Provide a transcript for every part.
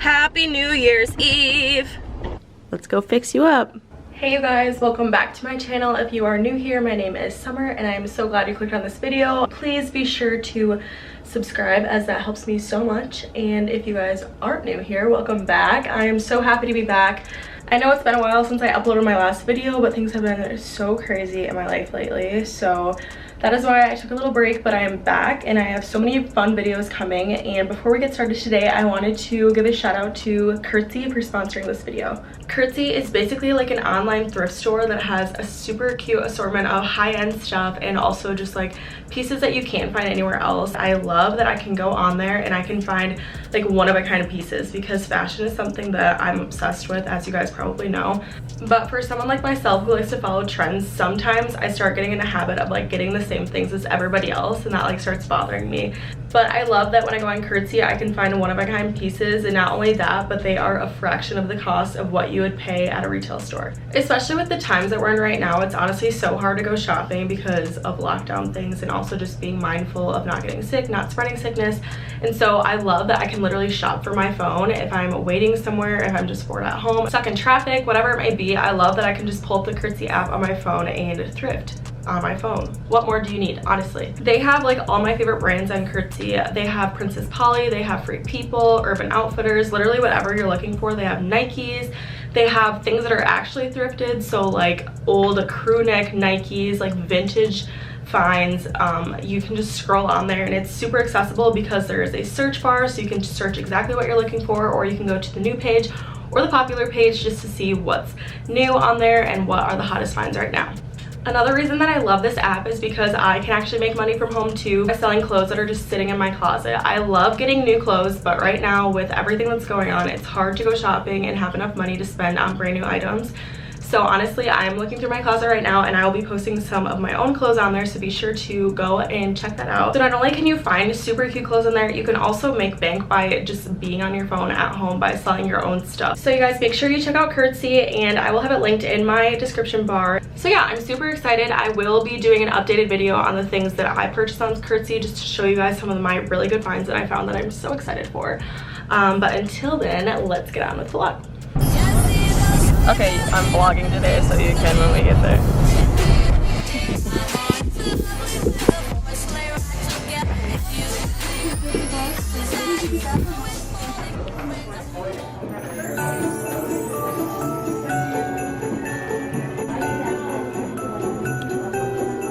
Happy New Year's Eve. Let's go fix you up. Hey you guys, welcome back to my channel. If you are new here, my name is Summer and I am so glad you clicked on this video. Please be sure to subscribe as that helps me so much. And if you guys aren't new here, welcome back. I am so happy to be back. I know it's been a while since I uploaded my last video, but things have been so crazy in my life lately. So that is why I took a little break, but I am back and I have so many fun videos coming. And before we get started today, I wanted to give a shout out to Curtsy for sponsoring this video. Curtsy is basically like an online thrift store that has a super cute assortment of high-end stuff and also just like pieces that you can't find anywhere else. I love that I can go on there and I can find like one-of-a-kind pieces because fashion is something that I'm obsessed with, as you guys probably know. But for someone like myself who likes to follow trends, sometimes I start getting in a habit of like getting the same things as everybody else, and that like starts bothering me. But I love that when I go on Curtsy, I can find one-of-a-kind pieces, and not only that, but they are a fraction of the cost of what you would pay at a retail store. Especially with the times that we're in right now, it's honestly so hard to go shopping because of lockdown things and also just being mindful of not getting sick, not spreading sickness. And so I love that I can literally shop from my phone if I'm waiting somewhere, if I'm just bored at home, stuck in traffic, whatever it may be. I love that I can just pull up the Curtsy app on my phone and thrift on my phone. What more do you need, honestly? They have like all my favorite brands on Curtsy. They have Princess Polly, they have Free People, Urban Outfitters, literally whatever you're looking for. They have Nikes. They have things that are actually thrifted, so like old crew neck Nikes, like vintage finds. You can just scroll on there and it's super accessible because there is a search bar, so you can search exactly what you're looking for, or you can go to the new page or the popular page just to see what's new on there and what are the hottest finds right now. Another reason that I love this app is because I can actually make money from home too by selling clothes that are just sitting in my closet. I love getting new clothes, but right now with everything that's going on, it's hard to go shopping and have enough money to spend on brand new items. So honestly, I'm looking through my closet right now and I will be posting some of my own clothes on there, so be sure to go and check that out. So not only can you find super cute clothes on there, you can also make bank by just being on your phone at home by selling your own stuff. So you guys, make sure you check out Curtsy and I will have it linked in my description bar. So yeah, I'm super excited. I will be doing an updated video on the things that I purchased on Curtsy just to show you guys some of my really good finds that I found that I'm so excited for. But until then, let's get on with the vlog. Okay, I'm vlogging today, so you can when we get there.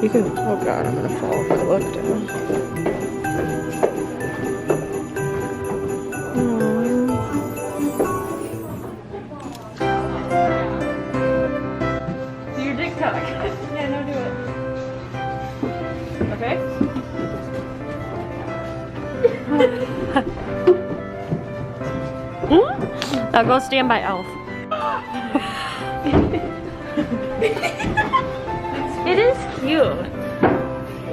You can, oh god, I'm gonna fall if I look down. Yeah, no, do it. Okay? Now go stand by Elf. It is cute.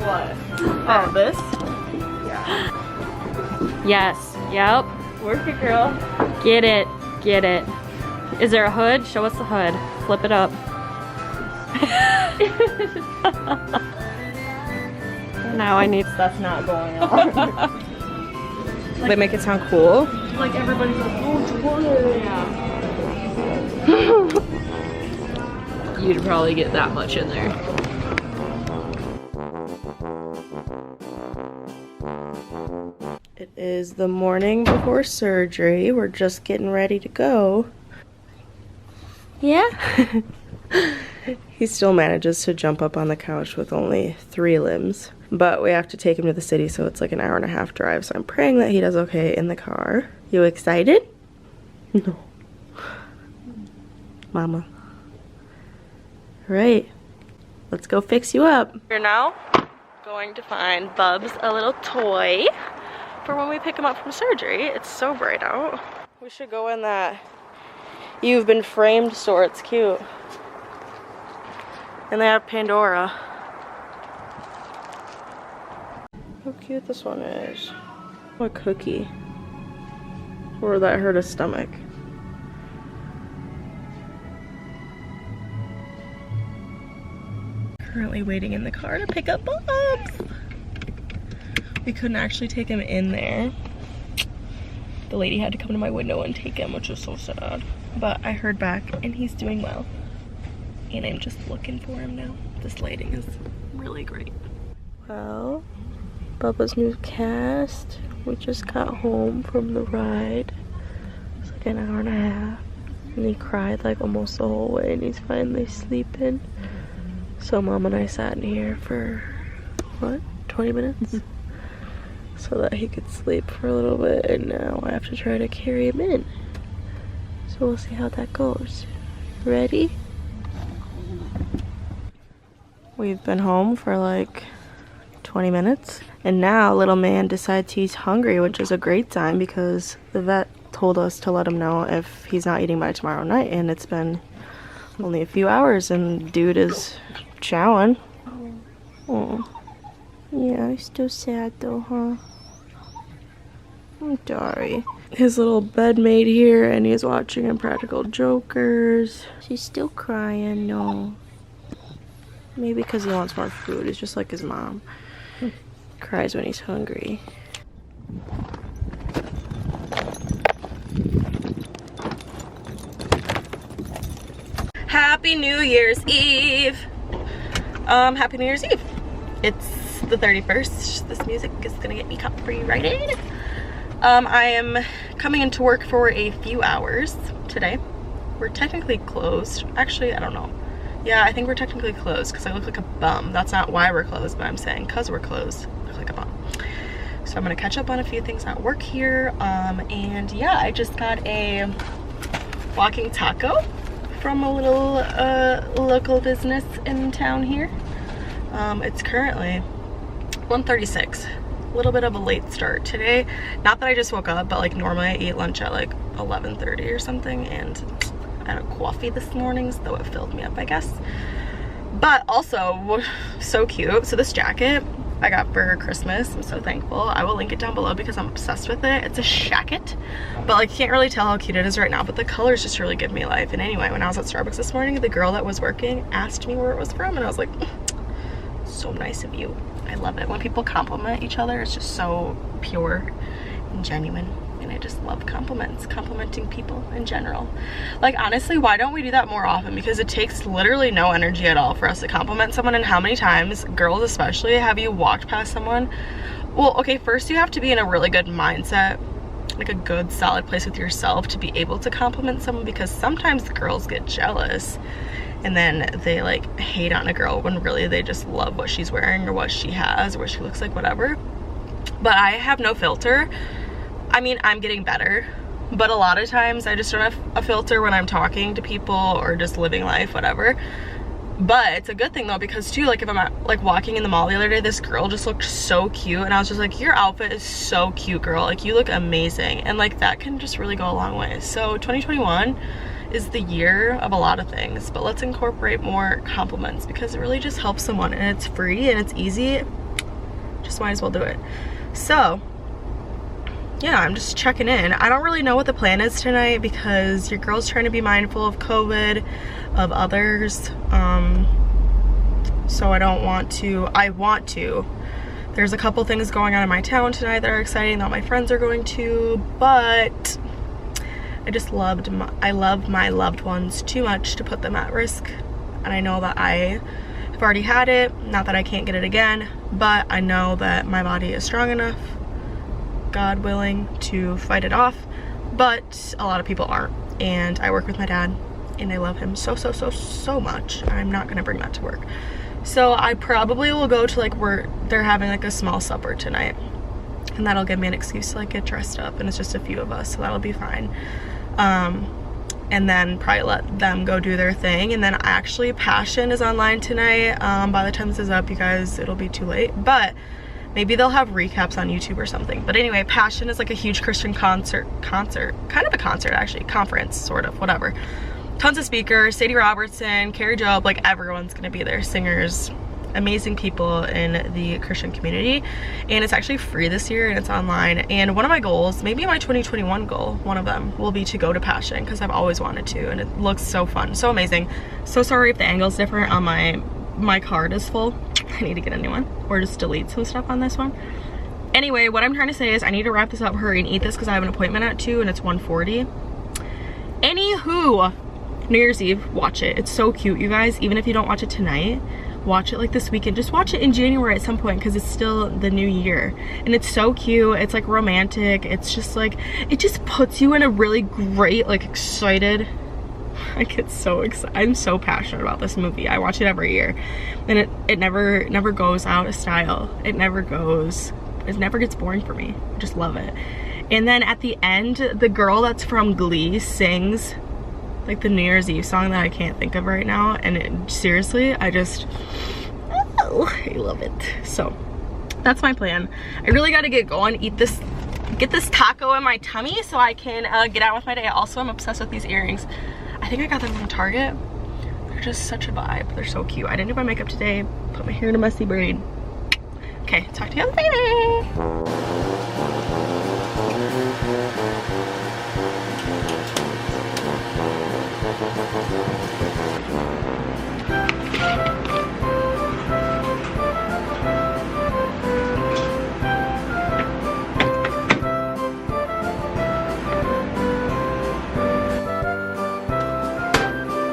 What? Oh, this? Yeah. Yes. Yep. Work it, girl. Get it. Get it. Is there a hood? Show us the hood. Flip it up. Now I need stuff not going on. They make it sound cool. Like everybody's like, oh, it's water. Yeah. You'd probably get that much in there. It is the morning before surgery. We're just getting ready to go. Yeah? He still manages to jump up on the couch with only 3 limbs. But we have to take him to the city, so it's like an 1.5-hour drive. So I'm praying that he does okay in the car. You excited? No. Mama. Right. Let's go fix you up. We're now going to find Bubs a little toy for when we pick him up from surgery. It's so bright out. We should go in that You've Been Framed store. It's cute. And they have Pandora. How cute this one is. What cookie. Or that hurt his stomach. Currently waiting in the car to pick up Bubs. We couldn't actually take him in there the lady had to come to my window and take him, which was so sad. But I heard back and he's doing well. And I'm just looking for him now. This lighting is really great. Well, Bubba's new cast. We just got home from the ride. It's like an hour and a half. And he cried like almost the whole way and he's finally sleeping. So Mom and I sat in here for, what, 20 minutes? So that he could sleep for a little bit, and now I have to try to carry him in. So we'll see how that goes. Ready? We've been home for like 20 minutes, and now little man decides he's hungry, which is a great sign because the vet told us to let him know if he's not eating by tomorrow night, and it's been only a few hours and dude is chowing. Oh. Yeah, he's still sad though, huh? I'm sorry. His little bedmate here, and he's watching Impractical Jokers. She's still crying, no. Maybe because he wants more food. He's just like his mom. Cries when he's hungry. Happy New Year's Eve! Happy New Year's Eve! It's the 31st. This music is gonna get me copyrighted. I am coming into work for a few hours today. We're technically closed. Actually, I don't know. Yeah, I think we're technically closed because I look like a bum. That's not why we're closed, but I'm saying because we're closed, I look like a bum. So I'm gonna catch up on a few things at work here. And yeah, I just got a walking taco from a little local business in town here. It's currently 1:36. A little bit of a late start today. Not that I just woke up, but like normally I eat lunch at like 11:30 or something, and I had a coffee this morning, so it filled me up, I guess. But also, so cute. So this jacket I got for Christmas. I'm so thankful. I will link it down below because I'm obsessed with it. It's a shacket, but like can't really tell how cute it is right now, but the colors just really give me life. And anyway, when I was at Starbucks this morning, the girl that was working asked me where it was from, and I was like, so nice of you. I love it when people compliment each other. It's just so pure and genuine, and I just love compliments, complimenting people in general. Like honestly, why don't we do that more often? Because it takes literally no energy at all for us to compliment someone. And how many times, girls especially, have you walked past someone? Well, okay, first you have to be in a really good mindset, like a good solid place with yourself to be able to compliment someone, because sometimes girls get jealous and then they like hate on a girl when really they just love what she's wearing or what she has or what she looks like, whatever. But I have no filter. I mean, I'm getting better, but a lot of times I just don't have a filter when I'm talking to people or just living life, whatever. But it's a good thing though, because too, like if I'm like walking in the mall the other day, this girl just looked so cute, and I was just like, your outfit is so cute, girl, like you look amazing. And like that can just really go a long way. So 2021 is the year of a lot of things, but let's incorporate more compliments because it really just helps someone, and it's free and it's easy. Just might as well do it. So yeah, I'm just checking in. I don't really know what the plan is tonight because your girl's trying to be mindful of COVID, of others. So I want to. There's a couple things going on in my town tonight that are exciting that my friends are going to, but I love my loved ones too much to put them at risk. And I know that I have already had it, not that I can't get it again, but I know that my body is strong enough, God willing, to fight it off. But a lot of people aren't, and I work with my dad and I love him so much. I'm not gonna bring that to work. So I probably will go to like where they're having like a small supper tonight, and that'll give me an excuse to like get dressed up, and it's just a few of us, so that'll be fine. And then probably let them go do their thing. And then actually Passion is online tonight. By the time this is up, you guys, it'll be too late, but maybe they'll have recaps on YouTube or something. But anyway, Passion is like a huge Christian concert, kind of a concert actually, conference, sort of, whatever. Tons of speakers, Sadie Robertson, Carrie Job, like everyone's gonna be there, singers, amazing people in the Christian community. And it's actually free this year and it's online. And one of my goals, maybe my 2021 goal, one of them will be to go to Passion, because I've always wanted to, and it looks so fun, so amazing. So sorry if the angle's different on my card is full. I need to get a new one or just delete some stuff on this one. Anyway, what I'm trying to say is I need to wrap this up, hurry and eat this because I have an appointment at 2 and it's 1:40. Anywho, New Year's Eve, watch it. It's so cute, you guys. Even if you don't watch it tonight, watch it like this weekend. Just watch it in January at some point because it's still the new year. And it's so cute. It's like romantic. It's just like, it just puts you in a really great, like excited. I get so excited. I'm so passionate about this movie. I watch it every year. And it never goes out of style. It never gets boring for me. I just love it. And then at the end, the girl that's from Glee sings like the New Year's Eve song that I can't think of right now, and seriously, I love it. So that's my plan. I really got to get going, get this taco in my tummy so I can get out with my day. Also, I'm obsessed with these earrings. I think I got them from Target. They're just such a vibe. They're so cute. I didn't do my makeup today. Put my hair in a messy braid. Okay, talk to you later.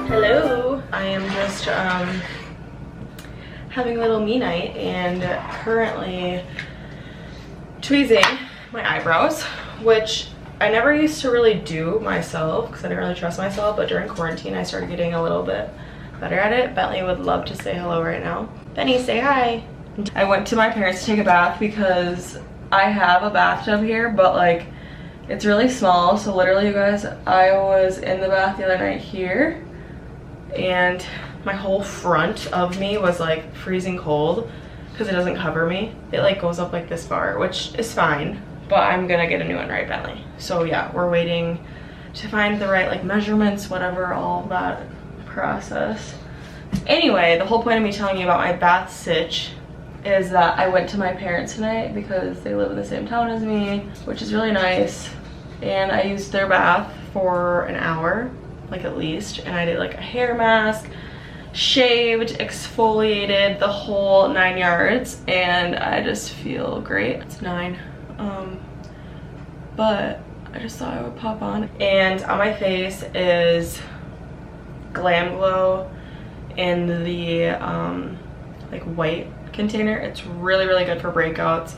Hello, I am just having a little me night and currently tweezing my eyebrows, which I never used to really do myself because I didn't really trust myself, but during quarantine I started getting a little bit better at it. Bentley would love to say hello right now. Benny, say hi. I went to my parents to take a bath because I have a bathtub here, but like it's really small. So literally, you guys, I was in the bath the other night here and my whole front of me was like freezing cold because it doesn't cover me. It like goes up like this far, which is fine, but I'm gonna get a new one, right, Bentley? So yeah, we're waiting to find the right like measurements, whatever, all that process. Anyway, the whole point of me telling you about my bath sitch is that I went to my parents tonight because they live in the same town as me, which is really nice. And I used their bath for an hour, like at least, and I did like a hair mask, shaved, exfoliated, the whole 9 yards, and I just feel great. It's 9, but I just thought I would pop on. And on my face is Glam Glow in the like white container. It's really good for breakouts.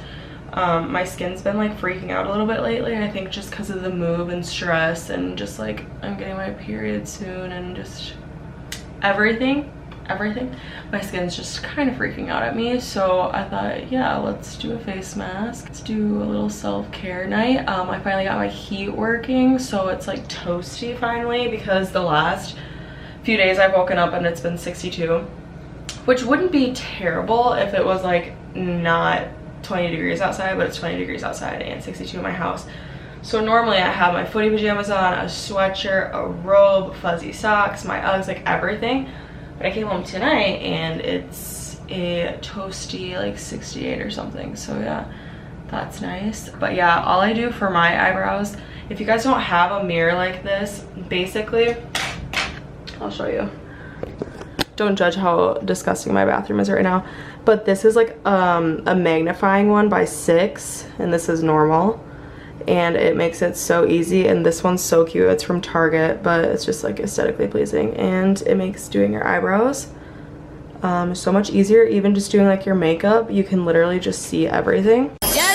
My skin's been like freaking out a little bit lately, I think just because of the move and stress and just like I'm getting my period soon and just everything. My skin's just kind of freaking out at me, so I thought, yeah, let's do a face mask. Let's do a little self-care night. I finally got my heat working, so it's like toasty finally, because the last few days I've woken up and it's been 62, which wouldn't be terrible if it was like not 20 degrees outside, but it's 20 degrees outside and 62 in my house. So normally I have my footy pajamas on, a sweatshirt, a robe, fuzzy socks, my Uggs, like everything. But I came home tonight and it's a toasty like 68 or something. So yeah, that's nice. But yeah, all I do for my eyebrows, if you guys don't have a mirror like this, basically, I'll show you. Don't judge how disgusting my bathroom is right now. But this is like a magnifying one by 6, and this is normal. And it makes it so easy, and this one's so cute. It's from Target, but it's just like aesthetically pleasing, and it makes doing your eyebrows so much easier. Even just doing like your makeup, you can literally just see everything. Yeah.